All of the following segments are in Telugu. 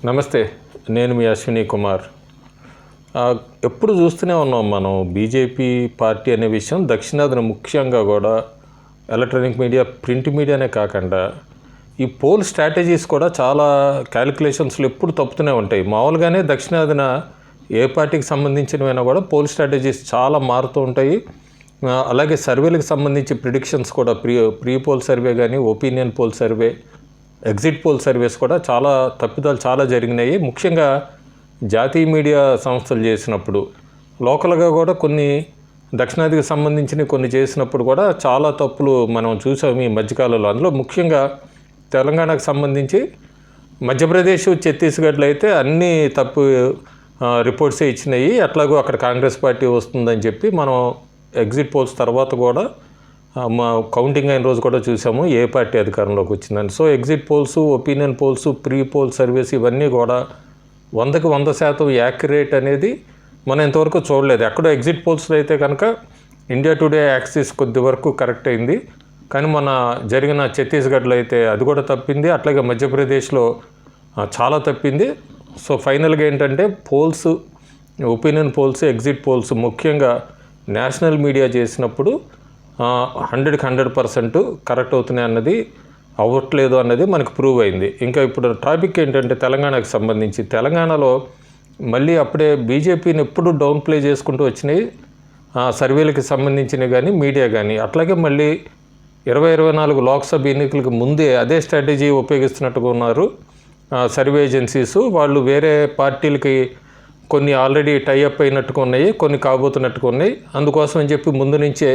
నమస్తే, నేను మీ అశ్విని కుమార్. ఎప్పుడు చూస్తూనే ఉన్నాం మనం బీజేపీ పార్టీ అనే విషయం దక్షిణాదిన ముఖ్యంగా కూడా ఎలక్ట్రానిక్ మీడియా, ప్రింట్ మీడియానే కాకుండా ఈ పోల్ స్ట్రాటజీస్ కూడా చాలా క్యాలిక్యులేషన్స్లు ఎప్పుడు తప్పుతూనే ఉంటాయి. మామూలుగానే దక్షిణాదిన ఏ పార్టీకి సంబంధించినవైనా కూడా పోల్ స్ట్రాటజీస్ చాలా మారుతూ ఉంటాయి. అలాగే సర్వేలకు సంబంధించి ప్రిడిక్షన్స్ కూడా ప్రీ పోల్ సర్వే కానీ, opinion poll survey, exit poll surveys కూడా చాలా తప్పిదాలు చాలా జరిగినాయి. ముఖ్యంగా జాతీయ మీడియా సంస్థలు చేసినప్పుడు, లోకల్గా కూడా కొన్ని దక్షిణాదికి సంబంధించిన కొన్ని చేసినప్పుడు కూడా చాలా తప్పులు మనం చూసాము ఈ మధ్యకాలంలో. అందులో ముఖ్యంగా తెలంగాణకు సంబంధించి మధ్యప్రదేశ్, ఛత్తీస్గఢ్లో అయితే అన్నీ తప్పు రిపోర్ట్సే ఇచ్చినాయి. అట్లాగూ అక్కడ కాంగ్రెస్ పార్టీ వస్తుందని చెప్పి మనం ఎగ్జిట్ పోల్స్ తర్వాత కూడా మా కౌంటింగ్ అయిన రోజు కూడా చూసాము ఏ పార్టీ అధికారంలోకి వచ్చిందని. So exit polls, opinion poles, pre poll service ఇవన్నీ కూడా 100% యాక్యురేట్ అనేది మనం ఇంతవరకు చూడలేదు. ఎక్కడో ఎగ్జిట్ పోల్స్లో అయితే కనుక ఇండియా టుడే యాక్సిస్ కొద్ది వరకు కరెక్ట్ అయింది, కానీ మన జరిగిన ఛత్తీస్గఢ్లో అయితే అది కూడా తప్పింది. అట్లాగే మధ్యప్రదేశ్లో చాలా తప్పింది. సో ఫైనల్గా ఏంటంటే polls, opinion polls, exit polls ముఖ్యంగా నేషనల్ మీడియా చేసినప్పుడు 100% కరెక్ట్ అవుతున్నాయి అన్నది అవ్వట్లేదు అన్నది మనకు ప్రూవ్ అయింది. ఇంకా ఇప్పుడు టాపిక్ ఏంటంటే తెలంగాణకు సంబంధించి, తెలంగాణలో మళ్ళీ అప్పుడే బీజేపీని ఎప్పుడు డౌన్ ప్లే చేసుకుంటూ వచ్చినాయి సర్వేలకు సంబంధించినవి కానీ, మీడియా కానీ. అట్లాగే మళ్ళీ 2024 లోక్సభ ఎన్నికలకు ముందే అదే స్ట్రాటజీ ఉపయోగిస్తున్నట్టుగా ఉన్నారు సర్వే ఏజెన్సీస్. వాళ్ళు వేరే పార్టీలకి కొన్ని ఆల్రెడీ టైఅప్ అయినట్టుగా ఉన్నాయి, కొన్ని కాబోతున్నట్టుగా ఉన్నాయి. అందుకోసం అని చెప్పి ముందు నుంచే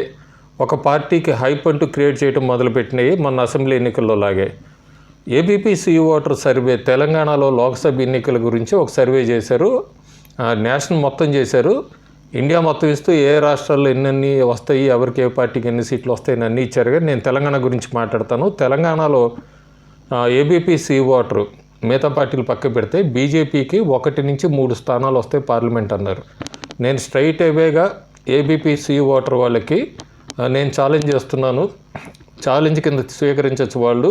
ఒక పార్టీకి హైప్ అంటూ క్రియేట్ చేయడం మొదలుపెట్టినాయి. మన అసెంబ్లీ ఎన్నికల్లో లాగే ఏబీపీ సీ ఓటర్ సర్వే తెలంగాణలో లోక్సభ ఎన్నికల గురించి ఒక సర్వే చేశారు. నేషనల్ మొత్తం చేశారు, ఇండియా మొత్తం ఇస్తూ ఏ రాష్ట్రాల్లో ఎన్నెన్ని వస్తాయి, ఎవరికి ఏ పార్టీకి ఎన్ని సీట్లు వస్తాయని అన్నీ ఇచ్చారు. కానీ నేను తెలంగాణ గురించి మాట్లాడతాను. తెలంగాణలో ఏబీపీ సీ ఓటర్ మిగతా పార్టీలు పక్క పెడితే బీజేపీకి 1 నుంచి 3 స్థానాలు వస్తాయి పార్లమెంట్ అన్నారు. నేను స్ట్రైట్ అవేగా ఏబీపీ సీ ఓటర్ వాళ్ళకి నేను ఛాలెంజ్ చేస్తున్నాను, ఛాలెంజ్ కింద స్వీకరించవచ్చు. వాళ్ళు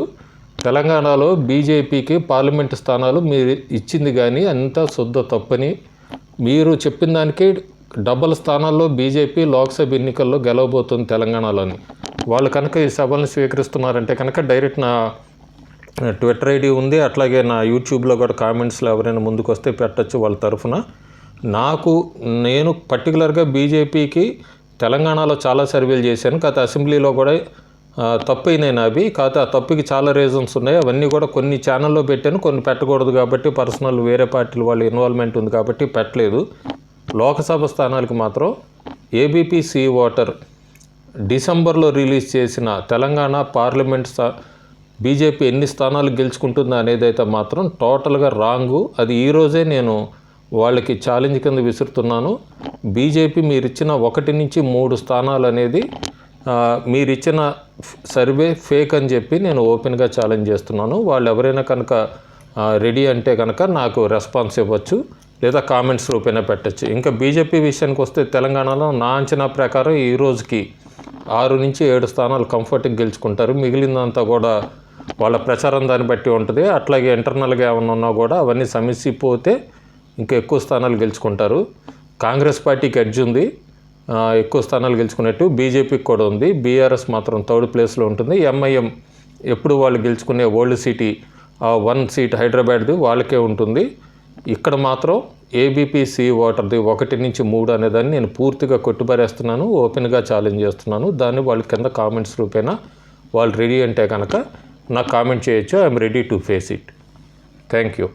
తెలంగాణలో బీజేపీకి పార్లమెంటు స్థానాలు మీరు ఇచ్చింది కానీ అంతా శుద్ధ తప్పని, మీరు చెప్పిన దానికి డబల్ స్థానాల్లో బీజేపీ లోక్సభ ఎన్నికల్లో గెలవబోతుంది తెలంగాణలోని. వాళ్ళు కనుక ఈ సభలను స్వీకరిస్తున్నారంటే కనుక డైరెక్ట్ నా ట్విట్టర్ ఐడి ఉంది, అట్లాగే నా యూట్యూబ్లో కూడా కామెంట్స్లో ఎవరైనా ముందుకు వస్తే పెట్టచ్చు వాళ్ళ తరఫున. నేను పర్టికులర్గా బీజేపీకి తెలంగాణలో చాలా సర్వేలు చేశాను, కాకపోతే అసెంబ్లీలో కూడా తప్పు అయినాయి నావి. కాకపోతే ఆ తప్పుకి చాలా రీజన్స్ ఉన్నాయి, అవన్నీ కూడా కొన్ని ఛానల్లో పెట్టాను, కొన్ని పెట్టకూడదు కాబట్టి పర్సనల్ వేరే పార్టీలు వాళ్ళ ఇన్వాల్వ్మెంట్ ఉంది కాబట్టి పెట్టలేదు. లోకసభ స్థానాలకు మాత్రం ఏబీపీ సీ ఓటర్ డిసెంబర్లో రిలీజ్ చేసిన తెలంగాణ పార్లమెంట్ బీజేపీ ఎన్ని స్థానాలు గెలుచుకుంటుందా అనేది అయితే మాత్రం టోటల్గా రాంగు. అది ఈరోజే నేను వాళ్ళకి ఛాలెంజ్ కింద విసురుతున్నాను. బీజేపీ మీరిచ్చిన 1 నుంచి 3 స్థానాలు అనేది మీరిచ్చిన సర్వే ఫేక్ అని చెప్పి నేను ఓపెన్గా ఛాలెంజ్ చేస్తున్నాను. వాళ్ళు ఎవరైనా కనుక రెడీ అంటే కనుక నాకు రెస్పాన్స్ ఇవ్వచ్చు, లేదా కామెంట్స్ రూపేణా పెట్టచ్చు. ఇంకా బీజేపీ విషయానికి వస్తే తెలంగాణలో నా అంచనా ప్రకారం ఈ రోజుకి 6 నుంచి 7 స్థానాలు కంఫర్ట్గా గెలుచుకుంటారు. మిగిలిందంతా కూడా వాళ్ళ ప్రచారం దాన్ని బట్టి ఉంటుంది. అట్లాగే ఇంటర్నల్గా ఏమన్నా ఉన్నా కూడా అవన్నీ సమస్యపోతే ఇంకా ఎక్కువ స్థానాలు గెలుచుకుంటారు. కాంగ్రెస్ పార్టీకి ఎడ్జ్ ఉంది, ఎక్కువ స్థానాలు గెలుచుకున్నట్టు. బీజేపీకి కూడా ఉంది. బీఆర్ఎస్ మాత్రం 3rd ప్లేస్లో ఉంటుంది. ఎంఐఎం ఎప్పుడు వాళ్ళు గెలుచుకునే ఓల్డ్ సిటీ 1 సీట్ హైదరాబాద్ది వాళ్ళకే ఉంటుంది. ఇక్కడ మాత్రం ఏబీపీ సీ ఓటర్ది 1 నుంచి 3 అనేదాన్ని నేను పూర్తిగా కొట్టుబారేస్తున్నాను, ఓపెన్గా ఛాలెంజ్ చేస్తున్నాను. దాన్ని వాళ్ళ కింద కామెంట్స్ రూపేణా వాళ్ళు రెడీ అంటే కనుక నాకు కామెంట్ చేయొచ్చు. I'm ready to face it. Thank you.